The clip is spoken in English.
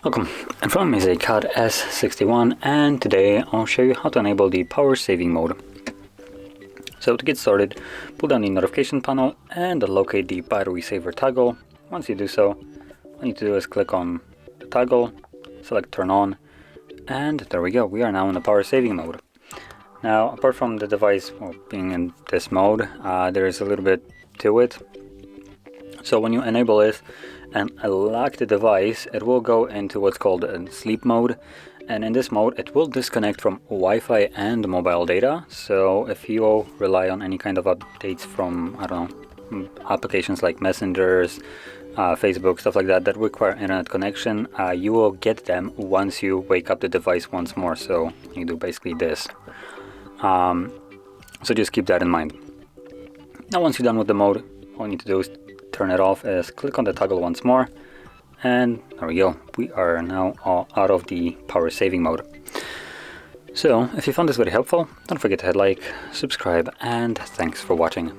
Welcome, in front of me is a CAT S61, and today I'll show you how to enable the power saving mode. So to get started, pull down the notification panel and locate the battery saver toggle. Once you do so, all you need to do is click on the toggle, select turn on, and there we go, we are now in the power saving mode. Now, apart from the device being in this mode, there is a little bit to it. So when you enable it and lock the device, it will go into what's called sleep mode, and in this mode it will disconnect from Wi-Fi and mobile data. So if you rely on any kind of updates from, I don't know, applications like messengers, Facebook, stuff like that that require internet connection, you will get them once you wake up the device once more. So you do basically this. So just keep that in mind. Now once you're done with the mode, all you need to do is turn it off, is click on the toggle once more, and there we go, we are now all out of the power saving mode. So if you found this very helpful, don't forget to hit like, subscribe, and thanks for watching.